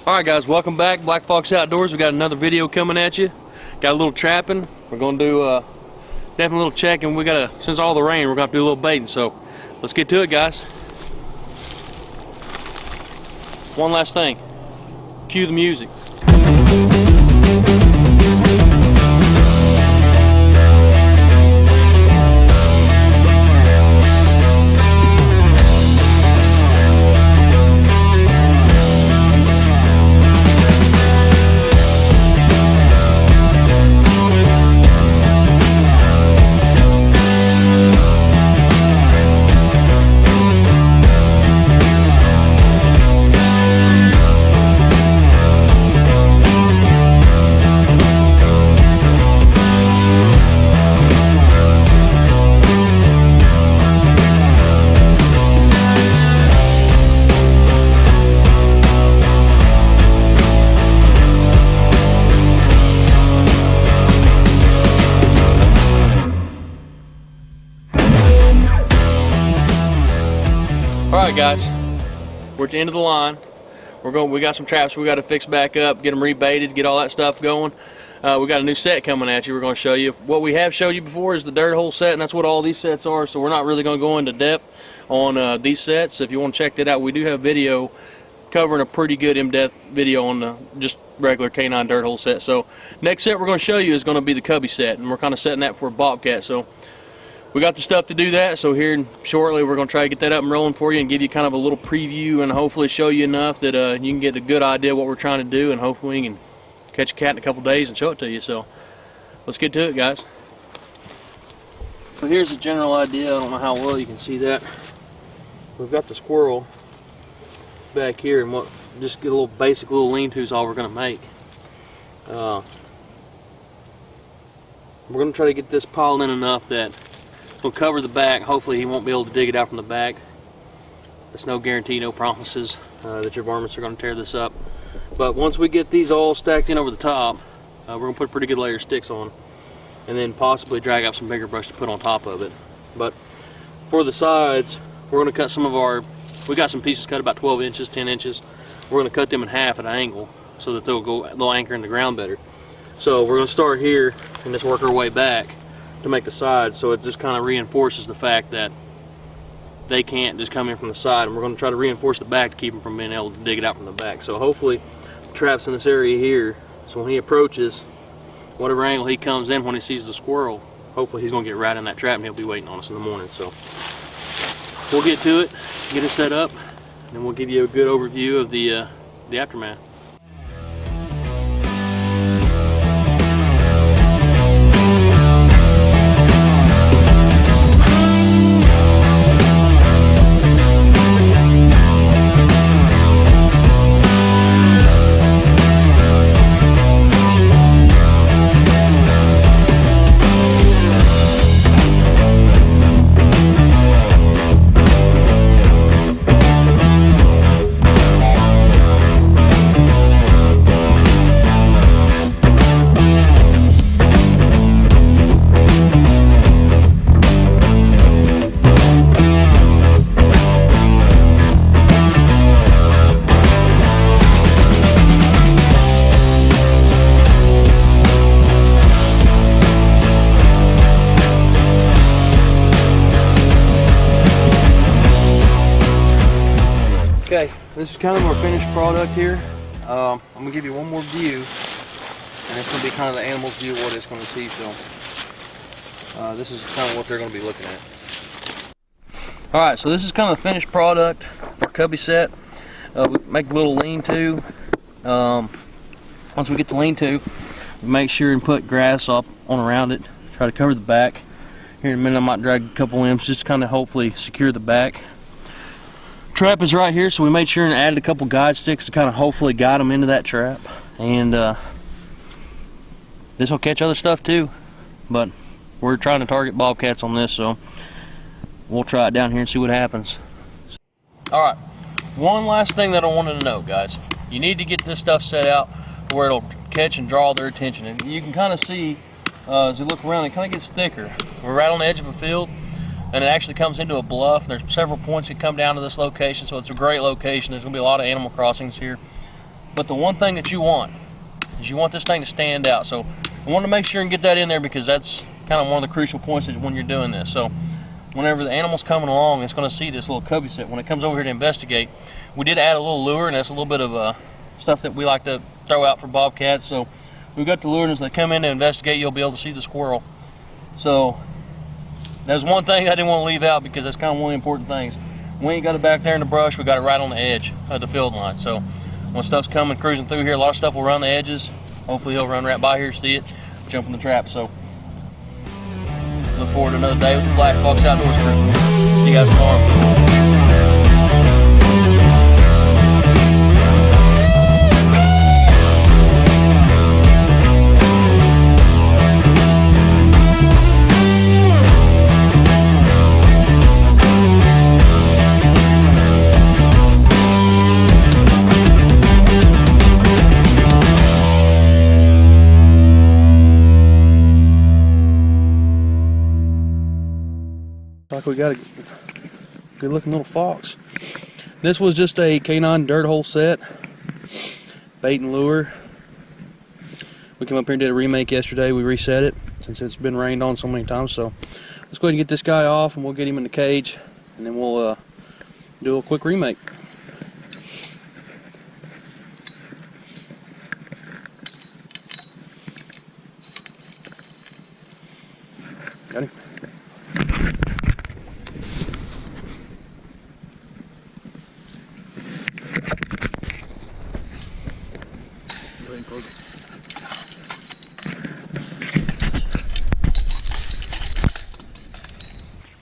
Alright guys, welcome back. Blackfox Outdoors. We got another video coming at you. Got a little trapping. We're going to do definitely a little checking. We got to, since all the rain, we're going to have to do a little baiting. So let's get to it, guys. One last thing. Cue the music. Alright guys, we're at the end of the line. We got some traps we got to fix back up, get them rebaited, get all that stuff going. We got a new set coming at you. We're going to show you. What we have showed you before is the dirt hole set, and that's what all these sets are, so we're not really going to go into depth on these sets. If you want to check that out, we do have a video covering a pretty good in-depth video on the just regular K9 dirt hole set. So next set we're going to show you is going to be the Cubby set, and we're kind of setting that for a Bobcat. So we got the stuff to do that, so here shortly we're going to try to get that up and rolling for you and give you kind of a little preview and hopefully show you enough that you can get a good idea what we're trying to do, and hopefully we can catch a cat in a couple days and show it to you. So let's get to it, guys. So here's the general idea. I don't know how well you can see that. We've got the squirrel back here, and what just get a little basic little lean-to is all we're going to make. We're going to try to get this piled in enough that we'll cover the back. Hopefully he won't be able to dig it out from the back. There's no guarantee, no promises that your varmints are going to tear this up. But once we get these all stacked in over the top, we're going to put a pretty good layer of sticks on, and then possibly drag out some bigger brush to put on top of it. But for the sides, we're going to cut some of our, we got some pieces cut about 12 inches, 10 inches. We're going to cut them in half at an angle so that they'll anchor in the ground better. So we're going to start here and just work our way back to make the sides, so it just kind of reinforces the fact that they can't just come in from the side, and we're going to try to reinforce the back to keep them from being able to dig it out from the back. So hopefully the trap's in this area here, so when he approaches, whatever angle he comes in when he sees the squirrel, hopefully he's going to get right in that trap and he'll be waiting on us in the morning. So we'll get to it, get it set up, and then we'll give you a good overview of the aftermath. Okay, this is kind of our finished product here. I'm going to give you one more view, and it's going to be kind of the animal's view of what it's going to see. So this is kind of what they're going to be looking at. Alright, so this is kind of the finished product for Cubby set. We make a little lean-to. Once we get the lean-to, we make sure and put grass up on around it. Try to cover the back. Here in a minute I might drag a couple limbs just to kind of hopefully secure the back. Trap is right here, so we made sure and added a couple guide sticks to kind of hopefully guide them into that trap. And this will catch other stuff too, but we're trying to target bobcats on this, so we'll try it down here and see what happens. Alright, one last thing that I wanted to know, guys. You need to get this stuff set out where it'll catch and draw their attention. And you can kind of see as you look around, it kind of gets thicker. We're right on the edge of a field, and it actually comes into a bluff. There's several points that come down to this location, so it's a great location. There's going to be a lot of animal crossings here. But the one thing that you want is you want this thing to stand out. So I want to make sure and get that in there, because that's kind of one of the crucial points is when you're doing this. So whenever the animal's coming along, it's going to see this little cubby set. When it comes over here to investigate, we did add a little lure, and that's a little bit of stuff that we like to throw out for bobcats. So we've got the lure, and as they come in to investigate, you'll be able to see the squirrel. So there's one thing I didn't want to leave out, because that's kind of one of the important things. We ain't got it back there in the brush, we got it right on the edge of the field line. So when stuff's coming cruising through here, a lot of stuff will run the edges. Hopefully he'll run right by here, see it, jump in the trap. So look forward to another day with the Blackfox Outdoors crew. See you guys tomorrow. Like we got a good looking little fox. This was just a canine dirt hole set, bait and lure. We came up here and did a remake yesterday. We reset it since it's been rained on so many times. So let's go ahead and get this guy off, and we'll get him in the cage, and then we'll do a quick remake. Got him.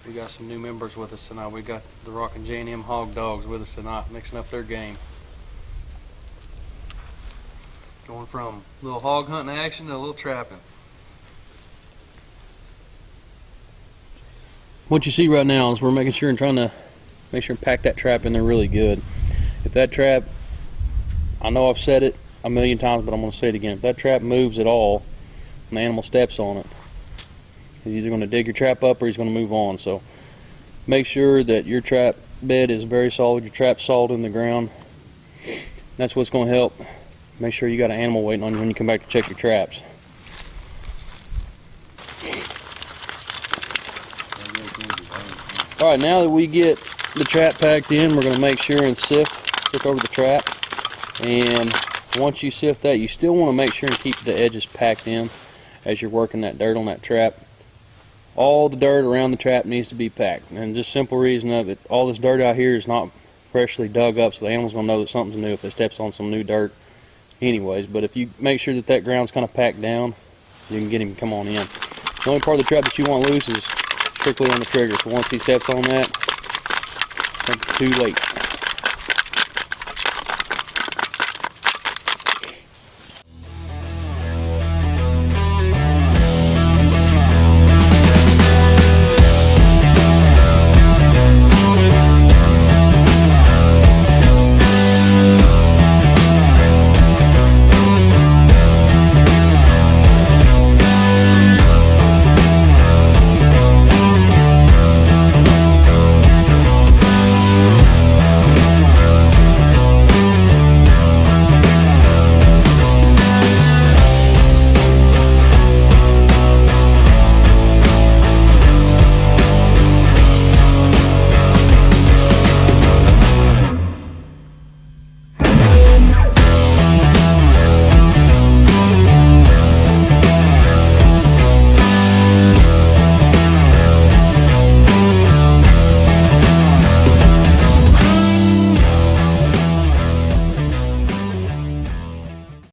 We got some new members with us tonight. We got the Rockin' J&M Hog Dogs with us tonight, mixing up their game. Going from a little hog hunting action to a little trapping. What you see right now is we're making sure and trying to make sure and pack that trap in there really good. If that trap, I know I've said it a million times, but I'm going to say it again. If that trap moves at all and the animal steps on it, he's either going to dig your trap up or he's going to move on. So make sure that your trap bed is very solid, your trap's solid in the ground. That's what's going to help make sure you got an animal waiting on you when you come back to check your traps. Alright, now that we get the trap packed in, we're going to make sure and sift over the trap. And once you sift that, you still want to make sure and keep the edges packed in as you're working that dirt on that trap. All the dirt around the trap needs to be packed, and just simple reason of it, all this dirt out here is not freshly dug up, so the animal's going to know that something's new if it steps on some new dirt anyways. But if you make sure that that ground's kind of packed down, you can get him to come on in. The only part of the trap that you want loose is strictly on the trigger, so once he steps on that, it's too late.